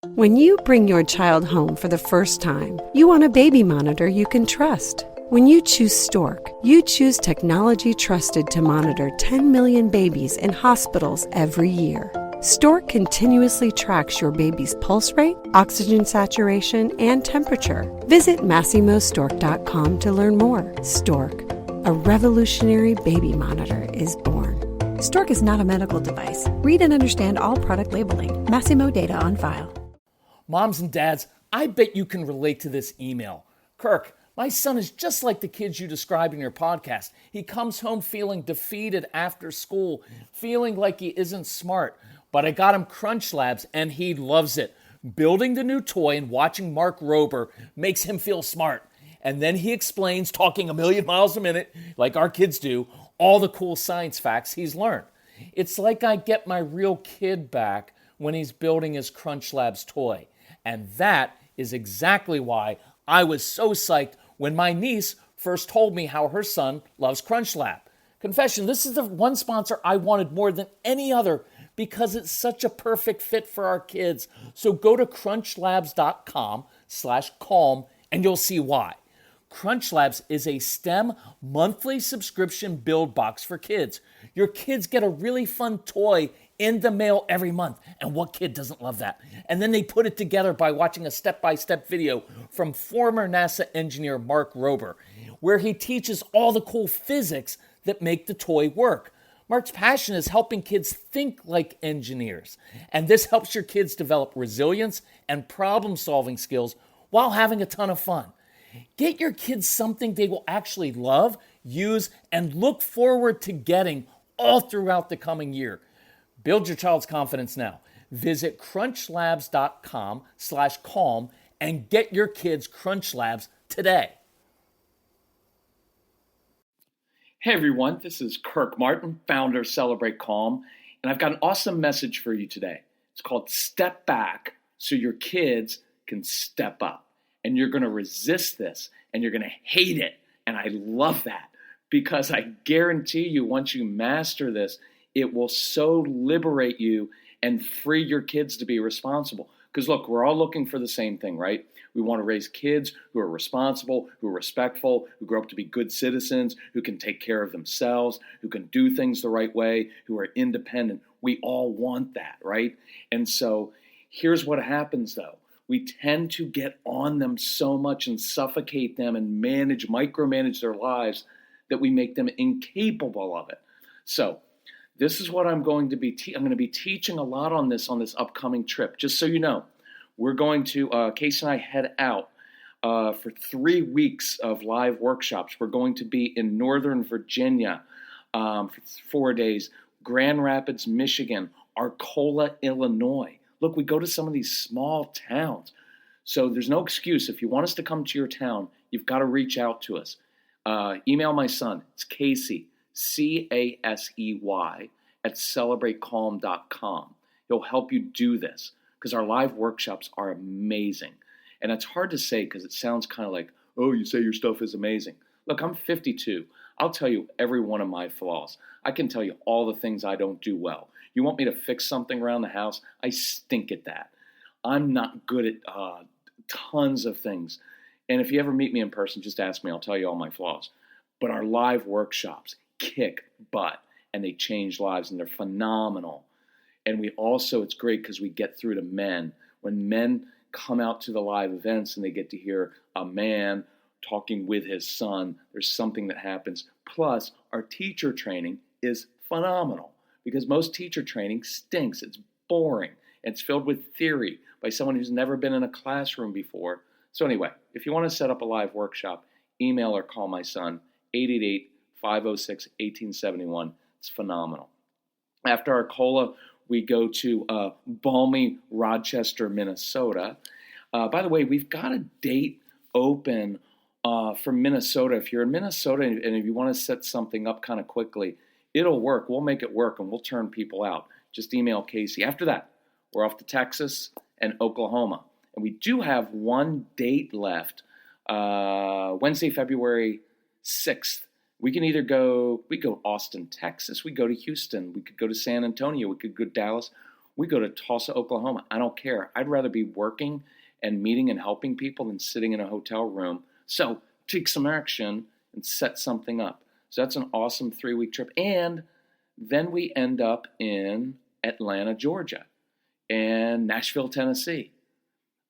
When you bring your child home for the first time, you want a baby monitor you can trust. When you choose Stork, you choose technology trusted to monitor 10 million babies in hospitals every year. Stork continuously tracks your baby's pulse rate, oxygen saturation, and temperature. Visit MassimoStork.com to learn more. Stork, a revolutionary baby monitor, is born. Stork is not a medical device. Read and understand all product labeling. Massimo data on file. Moms and dads, I bet you can relate to this email. Kirk, my son is just like the kids you described in your podcast. He comes home feeling defeated after school, feeling like he isn't smart. But I got him Crunch Labs and he loves it. Building the new toy and watching Mark Rober makes him feel smart. And then he explains, talking a million miles a minute, like our kids do, all the cool science facts he's learned. It's like I get my real kid back when he's building his Crunch Labs toy. And that is exactly why I was so psyched when my niece first told me how her son loves Crunch Lab. Confession, this is the one sponsor I wanted more than any other because it's such a perfect fit for our kids. So go to crunchlabs.com/calm and you'll see why. Crunch Labs is a STEM monthly subscription build box for kids. Your kids get a really fun toy in the mail every month. And what kid doesn't love that? And then they put it together by watching a step-by-step video from former NASA engineer Mark Rober, where he teaches all the cool physics that make the toy work. Mark's passion is helping kids think like engineers. And this helps your kids develop resilience and problem-solving skills while having a ton of fun. Get your kids something they will actually love, use, and look forward to getting all throughout the coming year. Build your child's confidence now. Visit crunchlabs.com/calm and get your kids Crunch Labs today. Hey everyone, this is Kirk Martin, founder of Celebrate Calm, and I've got an awesome message for you today. It's called Step Back so your kids can step up. And you're going to resist this and you're going to hate it. And I love that because I guarantee you once you master this, it will so liberate you and free your kids to be responsible. Because look, we're all looking for the same thing, right? We want to raise kids who are responsible, who are respectful, who grow up to be good citizens, who can take care of themselves, who can do things the right way, who are independent. We all want that, right? And so here's what happens though. We tend to get on them so much and suffocate them and micromanage their lives that we make them incapable of it. So this is what I'm going to be I'm going to be teaching a lot on this upcoming trip. Just so you know, we're going to, Casey and I head out for 3 weeks of live workshops. We're going to be in Northern Virginia for 4 days, Grand Rapids, Michigan, Arcola, Illinois. Look, we go to some of these small towns. So there's no excuse. If you want us to come to your town, you've got to reach out to us. Email my son. It's Casey, Casey, at celebratecalm.com. He'll help you do this because our live workshops are amazing. And it's hard to say because it sounds kind of like, oh, you say your stuff is amazing. Look, I'm 52. I'll tell you every one of my flaws. I can tell you all the things I don't do well. You want me to fix something around the house? I stink at that. I'm not good at tons of things. And if you ever meet me in person, just ask me. I'll tell you all my flaws. But our live workshops kick butt, and they change lives, and they're phenomenal. And we also, it's great because we get through to men. When men come out to the live events and they get to hear a man talking with his son, there's something that happens. Plus, our teacher training is phenomenal. Because most teacher training stinks. It's boring. It's filled with theory by someone who's never been in a classroom before. So anyway, if you want to set up a live workshop, email or call my son, 888-506-1871. It's phenomenal. After Arcola, we go to balmy Rochester, Minnesota. By the way, we've got a date open for Minnesota. If you're in Minnesota and if you want to set something up kind of quickly, it'll work. We'll make it work, and we'll turn people out. Just email Casey. After that, we're off to Texas and Oklahoma. And we do have one date left, Wednesday, February 6th. We can either go Austin, Texas. We go to Houston. We could go to San Antonio. We could go to Dallas. We go to Tulsa, Oklahoma. I don't care. I'd rather be working and meeting and helping people than sitting in a hotel room. So take some action and set something up. So that's an awesome 3-week trip. And then we end up in Atlanta, Georgia, and Nashville, Tennessee.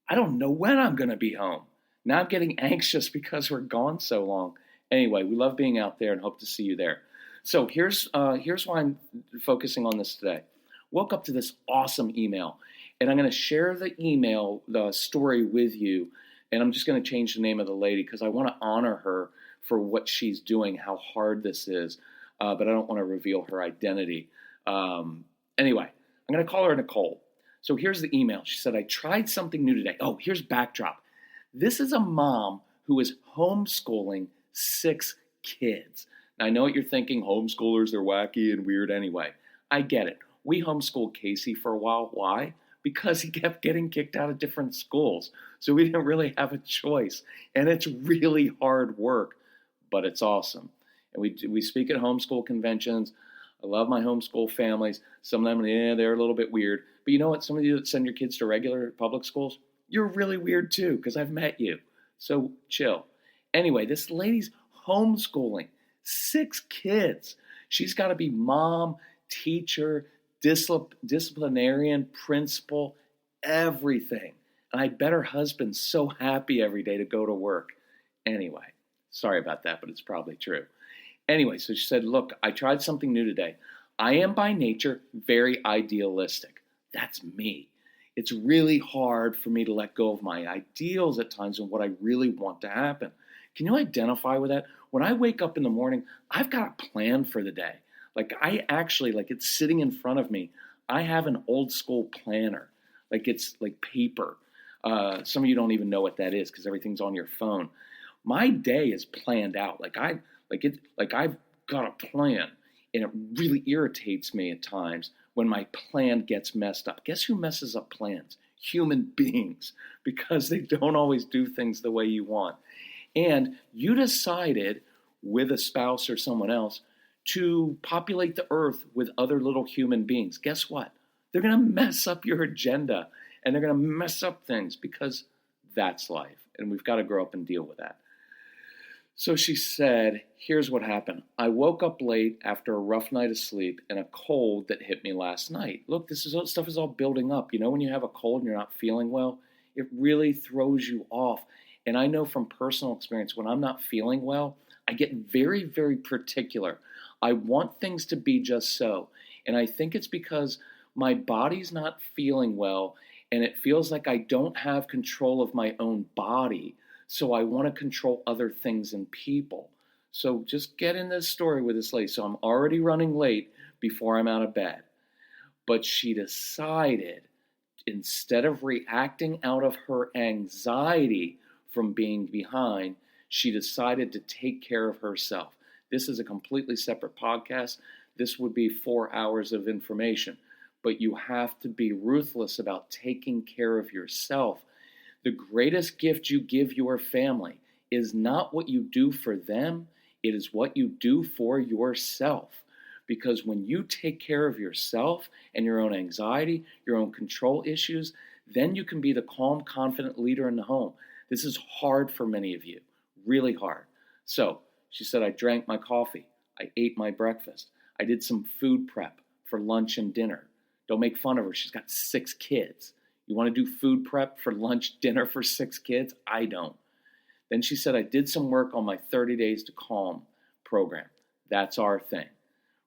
I don't know when I'm going to be home. Now I'm getting anxious because we're gone so long. Anyway, we love being out there and hope to see you there. So here's why I'm focusing on this today. Woke up to this awesome email, and I'm going to share the story with you, and I'm just going to change the name of the lady because I want to honor her for what she's doing, how hard this is, but I don't want to reveal her identity. Anyway, I'm going to call her Nicole. So here's the email. She said, I tried something new today. Oh, here's backdrop. This is a mom who is homeschooling 6 kids. Now, I know what you're thinking. Homeschoolers are wacky and weird anyway. I get it. We homeschooled Casey for a while. Why? Because he kept getting kicked out of different schools. So we didn't really have a choice. And it's really hard work, but it's awesome. And we speak at homeschool conventions. I love my homeschool families. Some of them, they're a little bit weird. But you know what? Some of you that send your kids to regular public schools, you're really weird too, because I've met you. So chill. Anyway, this lady's homeschooling 6 kids. She's got to be mom, teacher, disciplinarian, principal, everything. And I bet her husband's so happy every day to go to work. Anyway, sorry about that, but it's probably true. Anyway, so she said, look, I tried something new today. I am by nature very idealistic. That's me. It's really hard for me to let go of my ideals at times and what I really want to happen. Can you identify with that? When I wake up in the morning, I've got a plan for the day. It's sitting in front of me. I have an old school planner. It's like paper. Some of you don't even know what that is because everything's on your phone. My day is planned out. I've got a plan, and it really irritates me at times when my plan gets messed up. Guess who messes up plans? Human beings, because they don't always do things the way you want. And you decided with a spouse or someone else to populate the earth with other little human beings. Guess what? They're going to mess up your agenda, and they're going to mess up things because that's life. And we've got to grow up and deal with that. So she said, here's what happened. I woke up late after a rough night of sleep and a cold that hit me last night. Look, stuff is all building up. You know, when you have a cold and you're not feeling well, it really throws you off. And I know from personal experience, when I'm not feeling well, I get very, very particular. I want things to be just so. And I think it's because my body's not feeling well, and it feels like I don't have control of my own body. So I want to control other things and people. So just get in this story with this lady. So I'm already running late before I'm out of bed. But she decided, instead of reacting out of her anxiety from being behind, she decided to take care of herself. This is a completely separate podcast. This would be 4 hours of information. But you have to be ruthless about taking care of yourself. The greatest gift you give your family is not what you do for them, it is what you do for yourself. Because when you take care of yourself and your own anxiety, your own control issues, then you can be the calm, confident leader in the home. This is hard for many of you, really hard. So she said, I drank my coffee. I ate my breakfast. I did some food prep for lunch and dinner. Don't make fun of her. She's got 6 kids. You want to do food prep for lunch, dinner for 6 kids? I don't. Then she said, I did some work on my 30 Days to Calm program. That's our thing,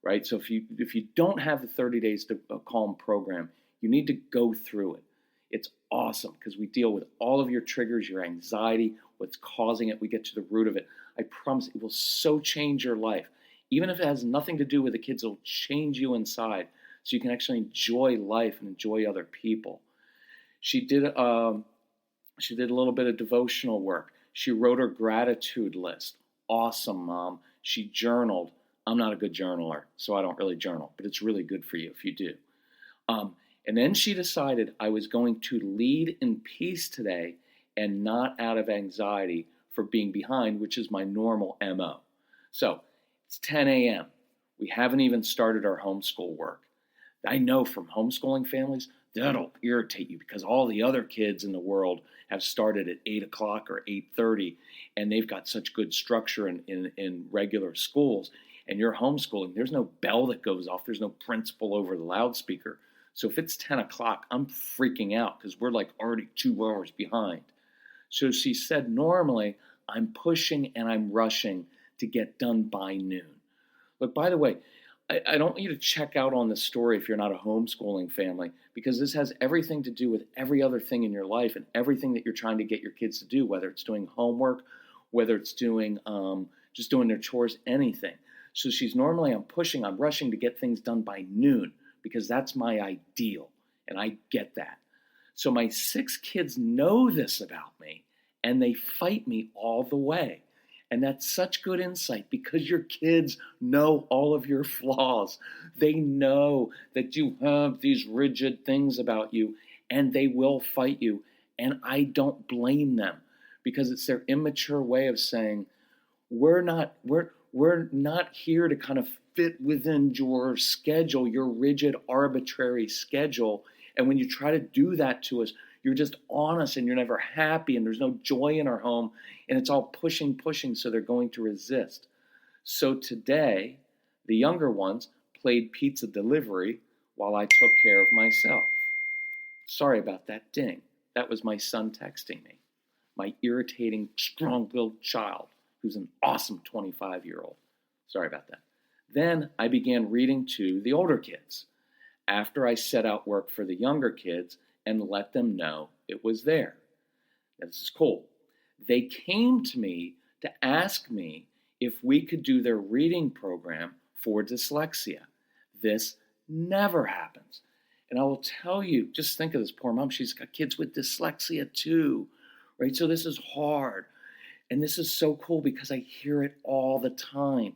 right? So if you don't have the 30 Days to Calm program, you need to go through it. It's awesome because we deal with all of your triggers, your anxiety, what's causing it. We get to the root of it. I promise it will so change your life. Even if it has nothing to do with the kids, it'll change you inside so you can actually enjoy life and enjoy other people. She did a little bit of devotional work. She wrote her gratitude list. Awesome, Mom. She journaled. I'm not a good journaler, so I don't really journal, but it's really good for you if you do. And then she decided I was going to lead in peace today and not out of anxiety for being behind, which is my normal MO. So it's 10 a.m. We haven't even started our homeschool work. I know from homeschooling families, that'll irritate you because all the other kids in the world have started at 8 o'clock or 8:30, and they've got such good structure in regular schools. And you're homeschooling, there's no bell that goes off. There's no principal over the loudspeaker. So if it's 10 o'clock, I'm freaking out because we're like already 2 hours behind. So she said, normally I'm pushing and I'm rushing to get done by noon. Look, by the way, I don't want you to check out on this story if you're not a homeschooling family, because this has everything to do with every other thing in your life and everything that you're trying to get your kids to do, whether it's doing homework, whether it's doing just doing their chores, anything. So she's normally, I'm pushing, I'm rushing to get things done by noon because that's my ideal, and I get that. So my 6 kids know this about me, and they fight me all the way. And that's such good insight because your kids know all of your flaws. They know that you have these rigid things about you, and they will fight you. And I don't blame them because it's their immature way of saying, we're not here to kind of fit within your schedule, your rigid, arbitrary schedule. And when you try to do that to us, you're just on us and you're never happy and there's no joy in our home and it's all pushing, so they're going to resist. So today, the younger ones played pizza delivery while I took care of myself. Sorry about that ding. That was my son texting me. My irritating, strong-willed child who's an awesome 25-year-old. Sorry about that. Then I began reading to the older kids after I set out work for the younger kids and let them know it was there. Now, this is cool. They came to me to ask me if we could do their reading program for dyslexia. This never happens. And I will tell you, just think of this poor mom. She's got kids with dyslexia too, right? So this is hard. And this is so cool because I hear it all the time.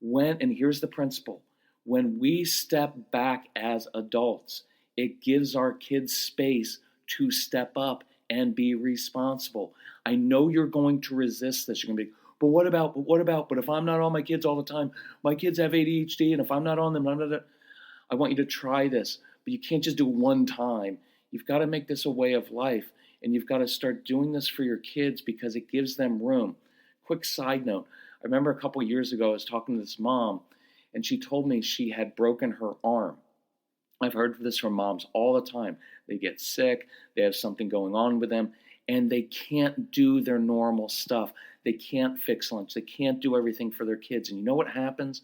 And here's the principle. When we step back as adults, it gives our kids space to step up and be responsible. I know you're going to resist this. You're going to be, but what about, but if I'm not on my kids all the time, my kids have ADHD, and if I'm not on them, I want you to try this. But you can't just do it one time. You've got to make this a way of life, and you've got to start doing this for your kids because it gives them room. Quick side note. I remember a couple of years ago, I was talking to this mom, and she told me she had broken her arm. I've heard this from moms all the time. They get sick, they have something going on with them, and they can't do their normal stuff. They can't fix lunch. They can't do everything for their kids. And you know what happens?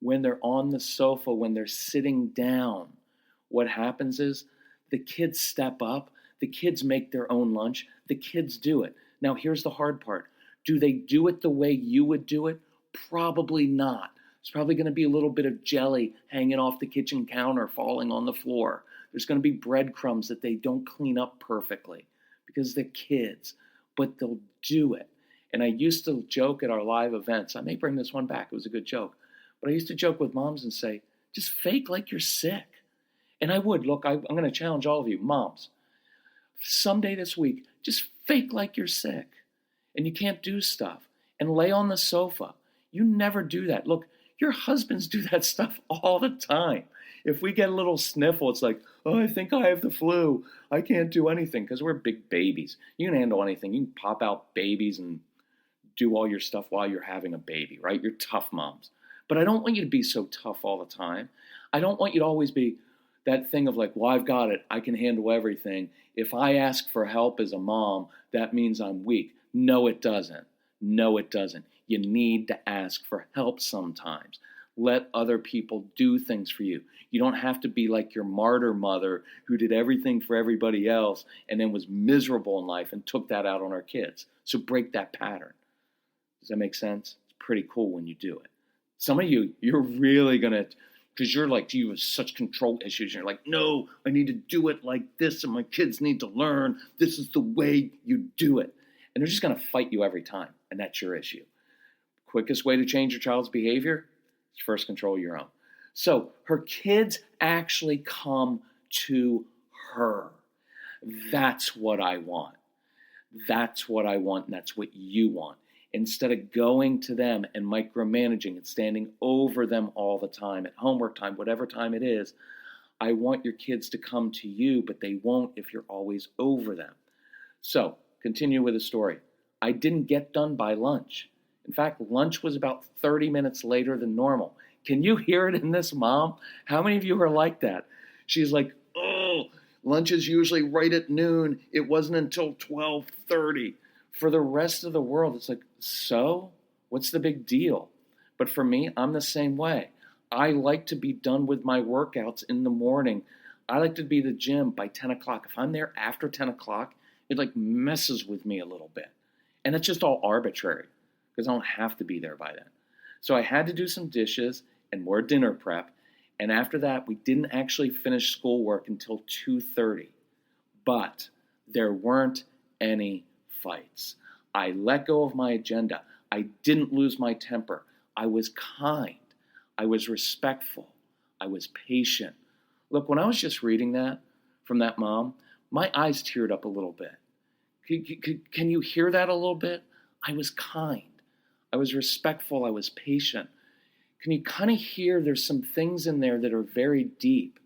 When they're on the sofa, when they're sitting down, what happens is the kids step up, the kids make their own lunch, the kids do it. Now, here's the hard part. Do they do it the way you would do it? Probably not. There's probably going to be a little bit of jelly hanging off the kitchen counter, falling on the floor. There's going to be breadcrumbs that they don't clean up perfectly because they're kids, but they'll do it. And I used to joke at our live events. I may bring this one back. It was a good joke. But I used to joke with moms and say, just fake like you're sick. And I would. Look, I'm going to challenge all of you, moms. Someday this week, just fake like you're sick and you can't do stuff and lay on the sofa. You never do that. Look, your husbands do that stuff all the time. If we get a little sniffle, it's like, oh, I think I have the flu. I can't do anything because we're big babies. You can handle anything. You can pop out babies and do all your stuff while you're having a baby, right? You're tough moms. But I don't want you to be so tough all the time. I don't want you to always be that thing of like, well, I've got it. I can handle everything. If I ask for help as a mom, that means I'm weak. No, it doesn't. No, it doesn't. You need to ask for help sometimes. Let other people do things for you. You don't have to be like your martyr mother who did everything for everybody else and then was miserable in life and took that out on her kids. So break that pattern. Does that make sense? It's pretty cool when you do it. Some of you, you're really going to, because you're like, you have such control issues. And you're like, no, I need to do it like this and my kids need to learn. This is the way you do it. And they're just going to fight you every time. And that's your issue. Quickest way to change your child's behavior is first control your own. So her kids actually come to her. That's what I want. That's what I want, and that's what you want. Instead of going to them and micromanaging and standing over them all the time, at homework time, whatever time it is, I want your kids to come to you, but they won't if you're always over them. So, continue with the story. I didn't get done by lunch. In fact, lunch was about 30 minutes later than normal. Can you hear it in this, Mom? How many of you are like that? She's like, oh, lunch is usually right at noon. It wasn't until 12:30. For the rest of the world, it's like, so? What's the big deal? But for me, I'm the same way. I like to be done with my workouts in the morning. I like to be at the gym by 10 o'clock. If I'm there after 10 o'clock, it like messes with me a little bit. And it's just all arbitrary because I don't have to be there by then. So I had to do some dishes and more dinner prep. And after that, we didn't actually finish schoolwork until 2:30. But there weren't any fights. I let go of my agenda. I didn't lose my temper. I was kind. I was respectful. I was patient. Look, when I was just reading that from that mom, my eyes teared up a little bit. Can you hear that a little bit? I was kind. I was respectful. I was patient. Can you kind of hear there's some things in there that are very deep?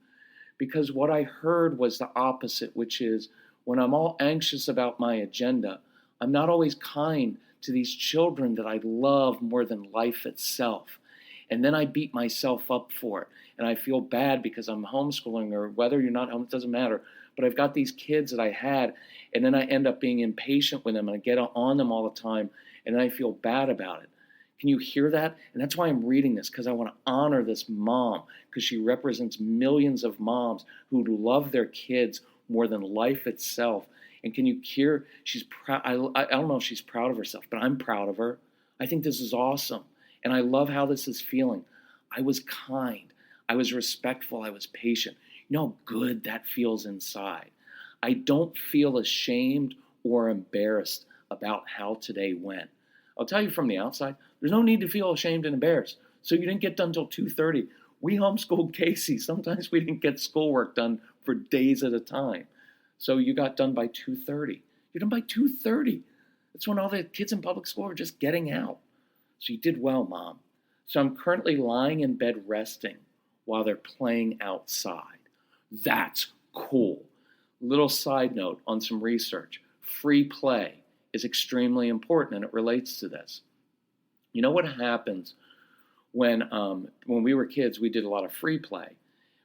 Because what I heard was the opposite, which is when I'm all anxious about my agenda, I'm not always kind to these children that I love more than life itself. And then I beat myself up for it. And I feel bad because I'm homeschooling, or whether you're not home, it doesn't matter. But I've got these kids that I had, and then I end up being impatient with them, and I get on them all the time, and then I feel bad about it. Can you hear that? And that's why I'm reading this, because I want to honor this mom, because she represents millions of moms who love their kids more than life itself. And can you hear she's proud? I don't know if she's proud of herself, but I'm proud of her. I think this is awesome. And I love how this is feeling. I was kind. I was respectful. I was patient. You know how good that feels inside. I don't feel ashamed or embarrassed about how today went. I'll tell you from the outside, there's no need to feel ashamed and embarrassed. So you didn't get done until 2:30. We homeschooled Casey. Sometimes we didn't get schoolwork done for days at a time. So you got done by 2:30. You're done by 2:30. That's when all the kids in public school are just getting out. So you did well, Mom. So I'm currently lying in bed resting while they're playing outside. That's cool. Little side note on some research. Free play is extremely important, and it relates to this. You know what happens when we were kids, we did a lot of free play.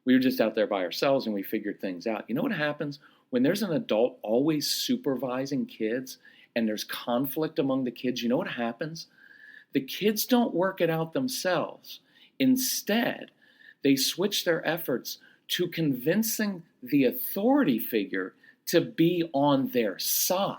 We were just out there by ourselves and we figured things out. You know what happens when there's an adult always supervising kids and there's conflict among the kids? You know what happens? The kids don't work it out themselves. Instead, they switch their efforts to convincing the authority figure to be on their side.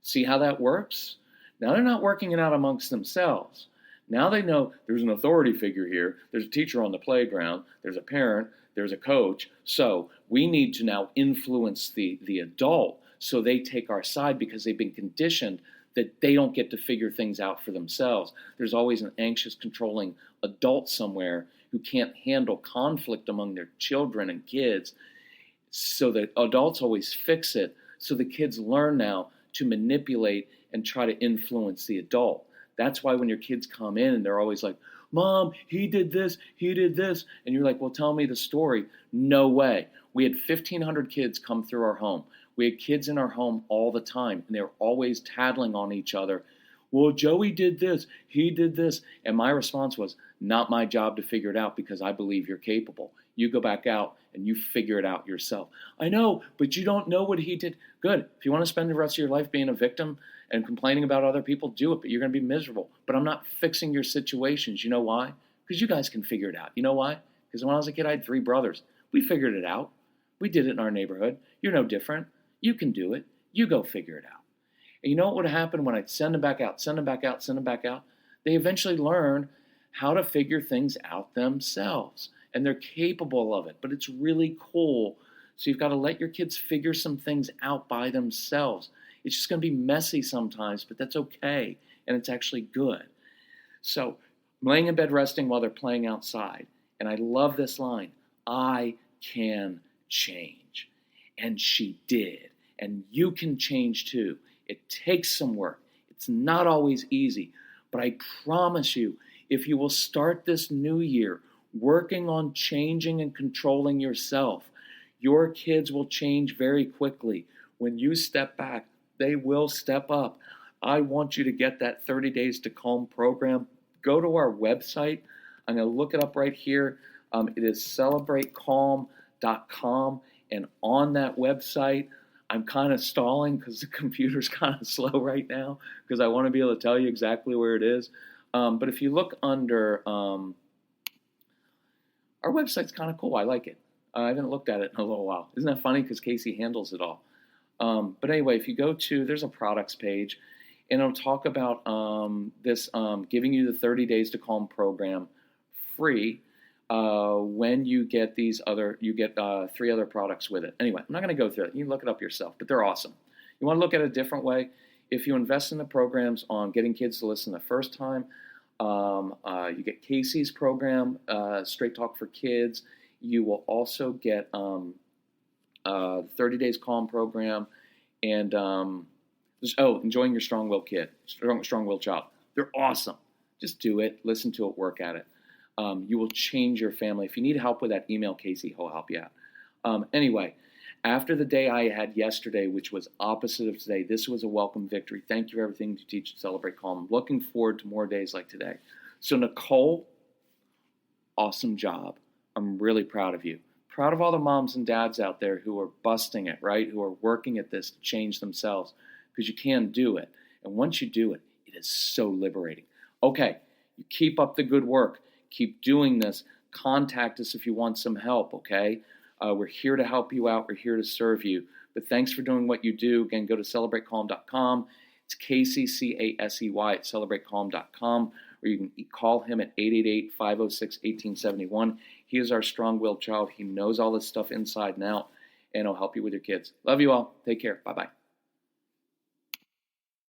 See how that works? Now they're not working it out amongst themselves. Now they know there's an authority figure here, there's a teacher on the playground, there's a parent, there's a coach. So we need to now influence the adult so they take our side, because they've been conditioned that they don't get to figure things out for themselves. There's always an anxious, controlling adult somewhere who can't handle conflict among their children and kids. So the adults always fix it. So the kids learn now to manipulate and try to influence the adult. That's why when your kids come in and they're always like, Mom, he did this, and you're like, well, tell me the story. No way. We had 1,500 kids come through our home. We had kids in our home all the time, and they were always tattling on each other. Well, Joey did this, he did this. And my response was, not my job to figure it out, because I believe you're capable. You go back out and you figure it out yourself. I know, but you don't know what he did. Good. If you want to spend the rest of your life being a victim and complaining about other people, do it, but you're going to be miserable. But I'm not fixing your situations. You know why? Because you guys can figure it out. You know why? Because when I was a kid, I had 3 brothers. We figured it out. We did it in our neighborhood. You're no different. You can do it. You go figure it out. And you know what would happen when I'd send them back out? They eventually learn how to figure things out themselves. And they're capable of it. But it's really cool. So you've got to let your kids figure some things out by themselves. It's just going to be messy sometimes, but that's okay. And it's actually good. So I'm laying in bed resting while they're playing outside. And I love this line, I can change. And she did. And you can change too. It takes some work. It's not always easy. But I promise you, if you will start this new year working on changing and controlling yourself. Your kids will change very quickly. When you step back, they will step up. I want you to get that 30 Days to Calm program. Go to our website. I'm going to look it up right here. It is celebratecalm.com. And on that website, I'm kind of stalling because the computer's kind of slow right now because I want to be able to tell you exactly where it is. But if you look under, our website's kind of cool. I like it. I haven't looked at it in a little while. Isn't that funny? Because Casey handles it all. But anyway, if you go to, there's a products page, and it'll talk about this giving you the 30 Days to Calm program free when you get these other, you get 3 other products with it. Anyway, I'm not going to go through it. You can look it up yourself, but they're awesome. You want to look at it a different way? If you invest in the programs on getting kids to listen the first time, you get Casey's program, Straight Talk for Kids. You will also get 30 Days Calm program, and Enjoying Your Strong-Willed Kid, Strong-Willed Child. They're awesome. Just do it. Listen to it. Work at it. You will change your family. If you need help with that, email Casey. He'll help you out. Anyway, after the day I had yesterday, which was opposite of today, this was a welcome victory. Thank you for everything you teach at Celebrate Calm. I'm looking forward to more days like today. So Nicole, awesome job. I'm really proud of you. Proud of all the moms and dads out there who are busting it, right? Who are working at this to change themselves, because you can do it. And once you do it, it is so liberating. Okay, you keep up the good work. Keep doing this. Contact us if you want some help, okay? We're here to help you out. We're here to serve you. But thanks for doing what you do. Again, go to celebratecalm.com. It's Casey, C-A-S-E-Y, at celebratecalm.com. Or you can call him at 888-506-1871. He is our strong-willed child. He knows all this stuff inside and out, and he'll help you with your kids. Love you all. Take care. Bye-bye.